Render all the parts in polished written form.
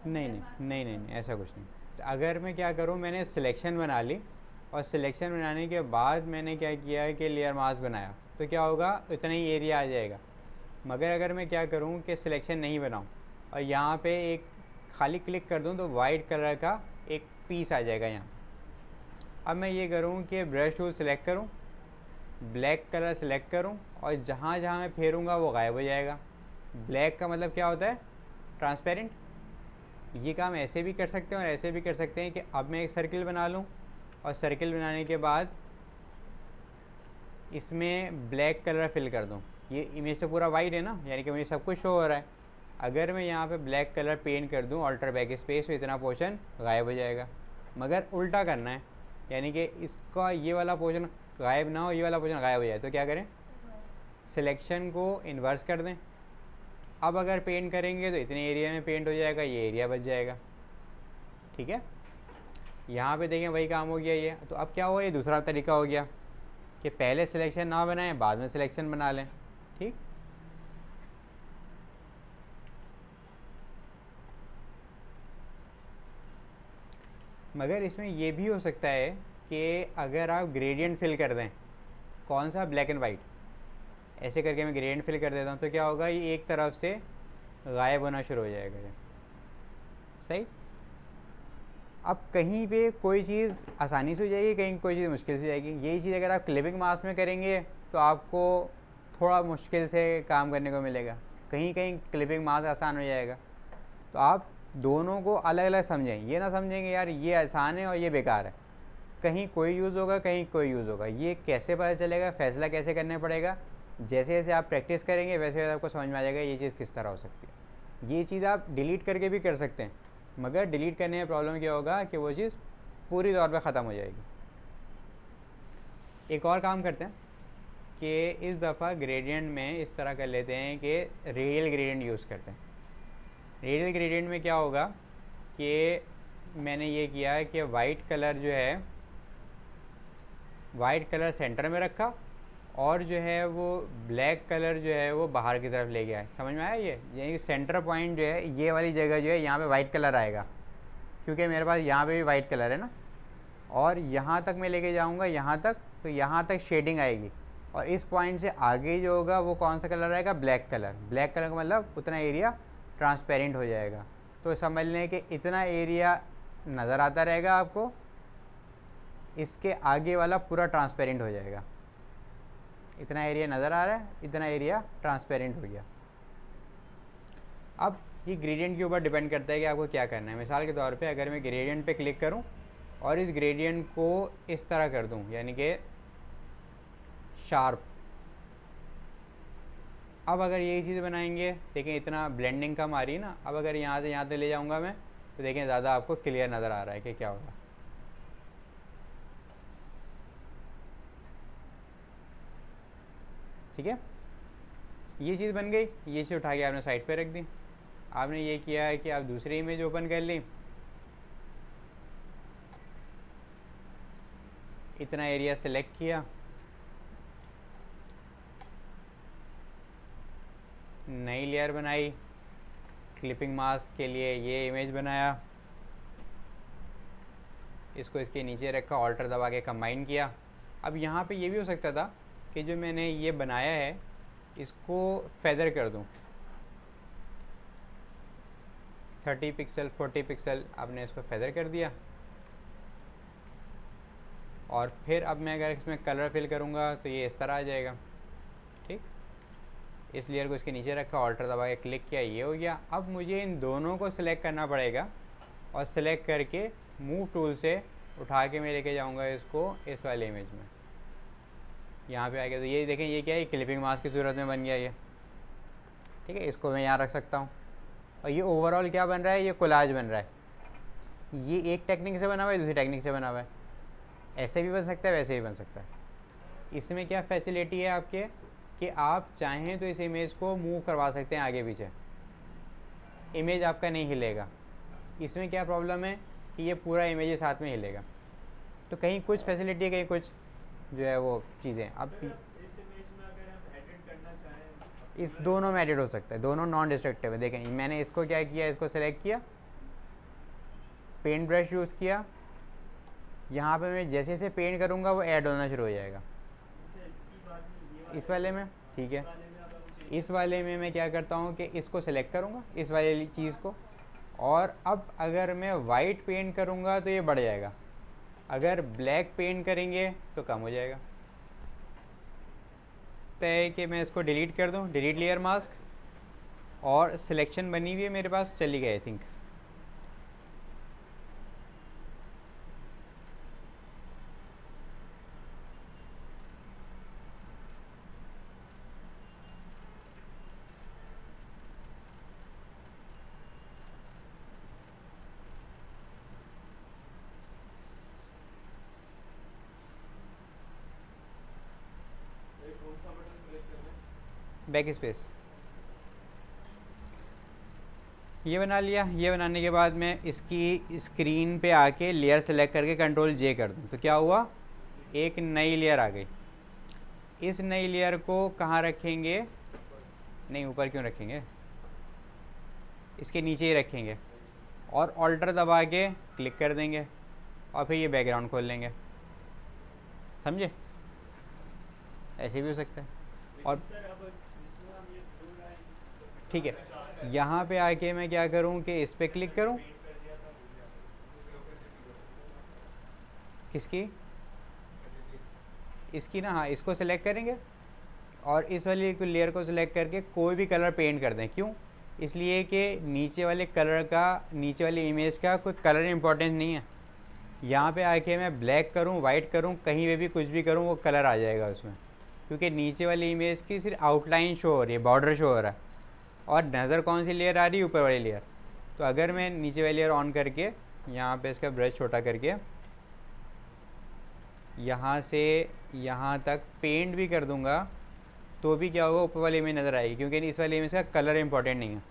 नहीं नहीं नहीं नहीं नहीं, ऐसा कुछ नहीं। तो अगर मैं क्या करूँ, मैंने सिलेक्शन बना ली और सिलेक्शन बनाने के बाद मैंने क्या किया कि लेयर मास्क बनाया, तो क्या होगा, इतना ही एरिया आ जाएगा। मगर अगर मैं क्या करूँ कि सिलेक्शन नहीं बनाऊँ और यहाँ पे एक खाली क्लिक कर दूँ तो वाइट कलर का एक पीस आ जाएगा यहाँ। अब मैं ये करूँ कि ब्रश टूल सेलेक्ट करूँ, ब्लैक कलर सेलेक्ट करूँ और जहाँ जहाँ मैं फेरूँगा वो गायब हो जाएगा। ब्लैक का मतलब क्या होता है, ट्रांसपेरेंट। ये काम ऐसे भी कर सकते हैं और ऐसे भी कर सकते हैं कि अब मैं एक सर्किल बना लूँ और सर्किल बनाने के बाद इसमें ब्लैक कलर फिल कर दूँ। ये इमेज तो पूरा वाइट है ना, यानी कि मुझे सब कुछ शो हो रहा है। अगर मैं यहाँ पे ब्लैक कलर पेंट कर दूँ ऑल्टर बैक स्पेस, तो इतना पोर्शन गायब हो जाएगा। मगर उल्टा करना है, यानी कि इसका ये वाला पोर्शन गायब ना हो, ये वाला पोर्शन गायब हो जाए, तो क्या करें, सिलेक्शन को इन्वर्स कर दें। अब अगर पेंट करेंगे तो इतने एरिया में पेंट हो जाएगा, ये एरिया बच जाएगा। ठीक है, यहाँ पे देखें वही काम हो गया ये। तो अब क्या हुआ, ये दूसरा तरीका हो गया कि पहले सिलेक्शन ना बनाएं, बाद में सिलेक्शन बना लें। ठीक, मगर इसमें ये भी हो सकता है कि अगर आप ग्रेडियंट फिल कर दें, कौन सा, ब्लैक एंड वाइट, ऐसे करके मैं ग्रेडियंट फिल कर देता हूँ, तो क्या होगा, ये एक तरफ से गायब होना शुरू हो जाएगा ये। सही। अब कहीं पे कोई चीज़ आसानी से हो जाएगी, कहीं कोई चीज़ मुश्किल से हो जाएगी। यही चीज़ अगर आप क्लिपिंग मास्क में करेंगे तो आपको थोड़ा मुश्किल से काम करने को मिलेगा, कहीं कहीं क्लिपिंग मास्क आसान हो जाएगा। तो आप दोनों को अलग अलग समझें, ये ना समझेंगे यार ये आसान है और ये बेकार है, कहीं कोई यूज़ होगा कहीं कोई यूज़ होगा। ये कैसे पता चलेगा, फैसला कैसे करना पड़ेगा, जैसे जैसे आप प्रैक्टिस करेंगे वैसे वैसे आपको समझ में आ जाएगा ये चीज़ किस तरह हो सकती है। ये चीज़ आप डिलीट करके भी कर सकते हैं, मगर डिलीट करने में प्रॉब्लम क्या होगा कि वो चीज़ पूरी तौर पे ख़त्म हो जाएगी। एक और काम करते हैं कि इस दफ़ा ग्रेडियंट में इस तरह कर लेते हैं कि रेडियल ग्रेडियंट यूज़ करते हैं। रेडियल ग्रेडियंट में क्या होगा कि मैंने ये किया है कि वाइट कलर जो है, वाइट कलर सेंटर में रखा और जो है वो ब्लैक कलर जो है वो बाहर की तरफ ले गया है। समझ में आया ये, यानी सेंटर पॉइंट जो है ये वाली जगह जो है यहाँ पे वाइट कलर आएगा, क्योंकि मेरे पास यहाँ पे भी वाइट कलर है ना। और यहाँ तक मैं लेके जाऊँगा, यहाँ तक, तो यहाँ तक शेडिंग आएगी और इस पॉइंट से आगे जो होगा वो कौन सा कलर आएगा, ब्लैक कलर। ब्लैक कलर का मतलब उतना एरिया ट्रांसपेरेंट हो जाएगा। तो समझ लें कि इतना एरिया नज़र आता रहेगा आपको, इसके आगे वाला पूरा ट्रांसपेरेंट हो जाएगा। इतना एरिया नज़र आ रहा है, इतना एरिया ट्रांसपेरेंट हो गया। अब ये ग्रेडियंट के ऊपर डिपेंड करता है कि आपको क्या करना है। मिसाल के तौर पे अगर मैं ग्रेडियंट पे क्लिक करूं और इस ग्रेडियंट को इस तरह कर दूं, यानी कि शार्प। अब अगर यही चीज़ बनाएंगे, देखें इतना ब्लेंडिंग कम आ रही है ना। अब अगर यहाँ से यहाँ तक ले जाऊँगा मैं, तो देखें ज़्यादा आपको क्लियर नज़र आ रहा है कि क्या होगा। ठीक है, ये चीज़ बन गई। ये चीज़ उठा के आपने साइड पे रख दी। आपने ये किया है कि आप दूसरी इमेज ओपन कर ली, इतना एरिया सेलेक्ट किया, नई लेयर बनाई, क्लिपिंग मास्क के लिए ये इमेज बनाया, इसको इसके नीचे रखा, ऑल्टर दबा के कंबाइन किया। अब यहाँ पे ये भी हो सकता था कि जो मैंने ये बनाया है इसको फेदर कर दूँ, 30 पिक्सल 40 पिक्सल आपने इसको फेदर कर दिया। और फिर अब मैं अगर इसमें कलर फिल करूँगा तो ये इस तरह आ जाएगा। ठीक, इस लेयर को इसके नीचे रखा, ऑल्टर दबा के क्लिक किया, ये हो गया। अब मुझे इन दोनों को सिलेक्ट करना पड़ेगा और सिलेक्ट करके मूव टूल से उठा के मैं लेके जाऊँगा इसको इस वाले इमेज में। यहाँ पे आ गया, तो ये देखें ये क्या है, क्लिपिंग मास्क की सूरत में बन गया ये। ठीक है, इसको मैं यहाँ रख सकता हूँ और ये ओवरऑल क्या बन रहा है, ये कोलाज बन रहा है। ये एक टेक्निक से बना हुआ है, दूसरी टेक्निक से बना हुआ है। ऐसे भी बन सकता है, वैसे भी बन सकता है। इसमें क्या फैसिलिटी है आपके कि आप चाहें तो इस इमेज को मूव करवा सकते हैं आगे पीछे, इमेज आपका नहीं हिलेगा। इसमें क्या प्रॉब्लम है कि ये पूरा इमेज साथ में हिलेगा। तो कहीं कुछ फैसिलिटी है, कहीं कुछ जो है वो चीज़ें। अब इस इमेज में अगर हम एडिट करना चाहें इस दोनों में एडिट हो सकता है, दोनों नॉन डिस्ट्रक्टिव है। देखें मैंने इसको क्या किया, इसको सेलेक्ट किया, पेंट ब्रश यूज़ किया, यहाँ पे मैं जैसे जैसे पेंट करूँगा वो ऐड होना शुरू हो जाएगा इस वाले में। ठीक है, इस वाले में मैं क्या करता हूँ कि इसको सेलेक्ट करूँगा, इस वाले चीज़ को, और अब अगर मैं वाइट पेंट करूँगा तो ये बढ़ जाएगा, अगर ब्लैक पेंट करेंगे तो कम हो जाएगा। है कि मैं इसको डिलीट कर दूं, डिलीट लेयर मास्क, और सिलेक्शन बनी हुई है मेरे पास, चली गई आई थिंक। बैक स्पेस ये बना लिया। ये बनाने के बाद मैं इसकी स्क्रीन पे आके लेयर सेलेक्ट करके कंट्रोल जे कर दूँ तो क्या हुआ, एक नई लेयर आ गई। इस नई लेयर को कहाँ रखेंगे, नहीं ऊपर क्यों रखेंगे, इसके नीचे ही रखेंगे, और ऑल्टर दबा के क्लिक कर देंगे और फिर ये बैकग्राउंड खोल लेंगे। समझे, ऐसे भी हो सकता है। और ठीक है, यहाँ पे आके मैं क्या करूँ कि इस पर क्लिक करूँ, किसकी, इसकी ना, हाँ इसको सेलेक्ट करेंगे और इस वाली लेयर को सिलेक्ट करके कोई भी कलर पेंट कर दें। क्यों, इसलिए कि नीचे वाले कलर का, नीचे वाली इमेज का कोई कलर इंपॉर्टेंट नहीं है। यहाँ पे आके मैं ब्लैक करूँ, वाइट करूँ, कहीं पे भी कुछ भी करूँ वो कलर आ जाएगा उसमें, क्योंकि नीचे वाली इमेज की सिर्फ आउटलाइन शो हो रही है, बॉर्डर शो हो रहा है, और नज़र कौन सी लेयर आ रही है, ऊपर वाली लेयर। तो अगर मैं नीचे वाली लेयर ऑन करके यहाँ पे इसका ब्रश छोटा करके यहाँ से यहाँ तक पेंट भी कर दूँगा तो भी क्या होगा, ऊपर वाली इमेज नज़र आएगी, क्योंकि इस वाली इमेज का कलर इंपॉर्टेंट नहीं है।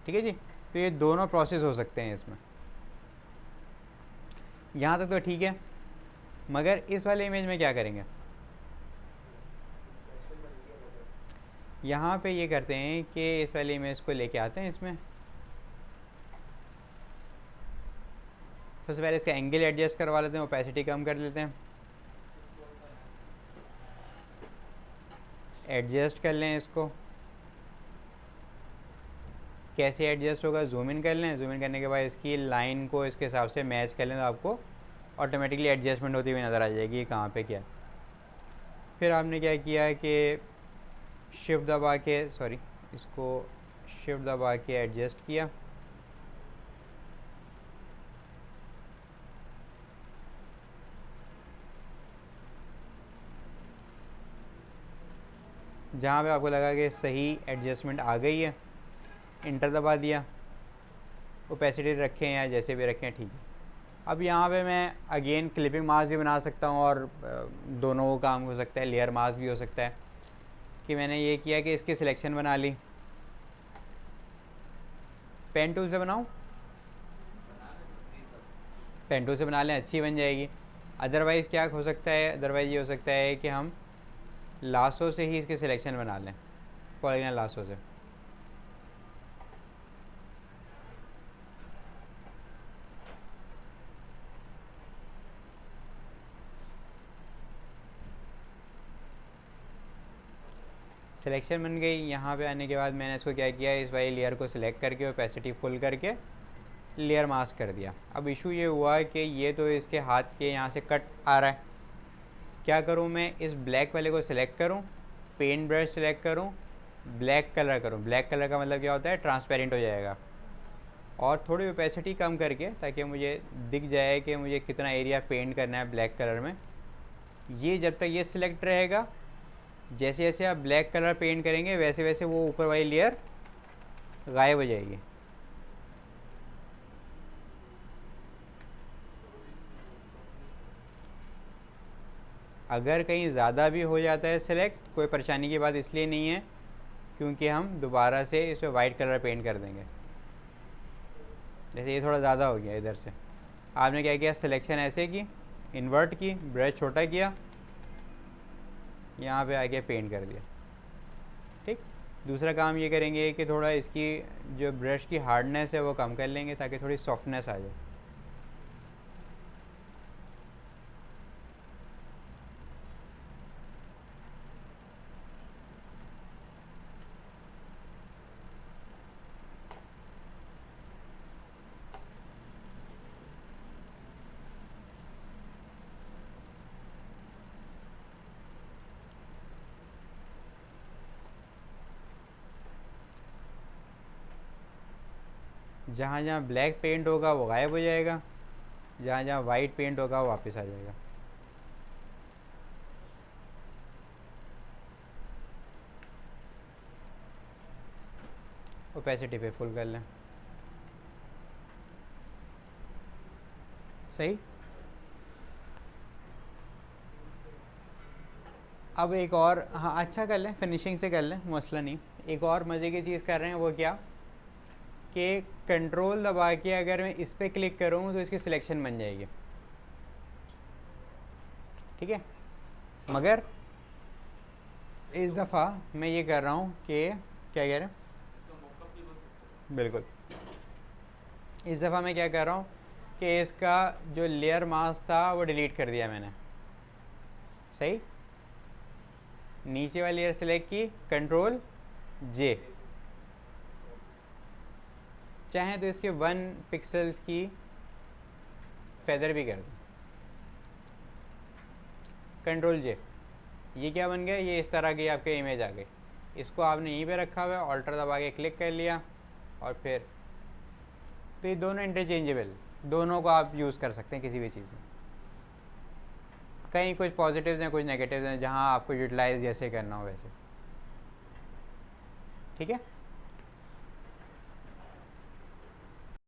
ठीक है जी, तो ये दोनों प्रोसेस हो सकते हैं इसमें। यहाँ तक तो ठीक है, मगर इस वाले इमेज में क्या करेंगे, यहाँ पे ये करते हैं कि इस वाली इमेज को लेके आते हैं इसमें। सबसे पहले इसका एंगल एडजस्ट करवा लेते हैं, ओपेसिटी कम कर लेते हैं, एडजस्ट कर लें इसको। कैसे एडजस्ट होगा, जूम इन कर लें, जूम इन करने के बाद इसकी लाइन को इसके हिसाब से मैच कर लें तो आपको ऑटोमेटिकली एडजस्टमेंट होती हुई नज़र आ जाएगी कहाँ पे क्या। फिर आपने क्या किया है कि शिफ्ट दबा के, सॉरी इसको शिफ्ट दबा के एडजस्ट किया, जहाँ पे आपको लगा कि सही एडजस्टमेंट आ गई है, इंटर दबा दिया, ओपेसिटी रखें या जैसे भी रखें, ठीक है। अब यहाँ पे मैं अगेन क्लिपिंग मास्क भी बना सकता हूँ और दोनों काम हो सकता है, लेयर मास्क भी हो सकता है। कि मैंने ये किया कि इसकी सिलेक्शन बना ली, पेन टूल से बनाऊँ, पेन टूल से बना लें, अच्छी बन जाएगी। अदरवाइज़ क्या हो सकता है, अदरवाइज़ ये हो सकता है कि हम लासो से ही इसकी सिलेक्शन बना लें, पॉलीगॉन लासो से। सिलेक्शन बन गई। यहाँ पे आने के बाद मैंने इसको क्या किया, इस वाली लेयर को सिलेक्ट करके ओपेसिटी फुल करके लेयर मास्क कर दिया। अब इशू ये हुआ कि ये तो इसके हाथ के यहाँ से कट आ रहा है, क्या करूँ मैं, इस ब्लैक वाले को सिलेक्ट करूँ, पेंट ब्रश सिलेक्ट करूँ, ब्लैक कलर करूँ। ब्लैक कलर का मतलब क्या होता है, ट्रांसपेरेंट हो जाएगा, और थोड़ी ओपेसिटी कम करके ताकि मुझे दिख जाए कि मुझे कितना एरिया पेंट करना है ब्लैक कलर में। ये जब तक ये सिलेक्ट रहेगा, जैसे जैसे आप ब्लैक कलर पेंट करेंगे वैसे वैसे वो ऊपर वाली लेयर गायब हो जाएगी। अगर कहीं ज़्यादा भी हो जाता है सिलेक्ट, कोई परेशानी की बात इसलिए नहीं है क्योंकि हम दोबारा से इस पर वाइट कलर पेंट कर देंगे। जैसे ये थोड़ा ज़्यादा हो गया, इधर से आपने क्या किया, सिलेक्शन ऐसे की, इन्वर्ट की, ब्रश छोटा किया, यहाँ पे आके पेंट कर दिया। ठीक, दूसरा काम ये करेंगे कि थोड़ा इसकी जो ब्रश की हार्डनेस है वो कम कर लेंगे ताकि थोड़ी सॉफ्टनेस आ जाए। जहाँ जहाँ ब्लैक पेंट होगा वो गायब हो जाएगा, जहाँ जहाँ वाइट पेंट होगा वो वापस आ जाएगा। ओपेसिटी पे फुल कर लें। सही। अब एक और, हाँ अच्छा कर लें, फिनिशिंग से कर लें, मसला नहीं। एक और मज़े की चीज़ कर रहे हैं, वो क्या कि कंट्रोल दबा के अगर मैं इस पर क्लिक करूँ तो इसकी सिलेक्शन बन जाएगी। ठीक है, मगर इस दफ़ा मैं ये कर रहा हूँ कि, क्या कह रहे हैं, बिल्कुल, इस दफ़ा मैं क्या कर रहा हूँ कि इसका जो लेयर मास्क था वो डिलीट कर दिया मैंने। सही, नीचे वाली लेयर सेलेक्ट की, कंट्रोल जे, चाहे तो इसके 1 पिक्सल्स की फेदर भी कर दूँ, कंट्रोल जे। ये क्या बन गया, ये इस तरह की आपके इमेज आ गई। इसको आपने यहीं पे रखा हुआ है, ऑल्टर दबा के क्लिक कर लिया और फिर, तो ये दोनों इंटरचेंजेबल, दोनों को आप यूज़ कर सकते हैं किसी भी चीज़ में। कहीं कुछ पॉजिटिव्स हैं, कुछ नेगेटिव्स हैं, जहाँ आपको यूटिलाइज जैसे करना हो वैसे। ठीक है।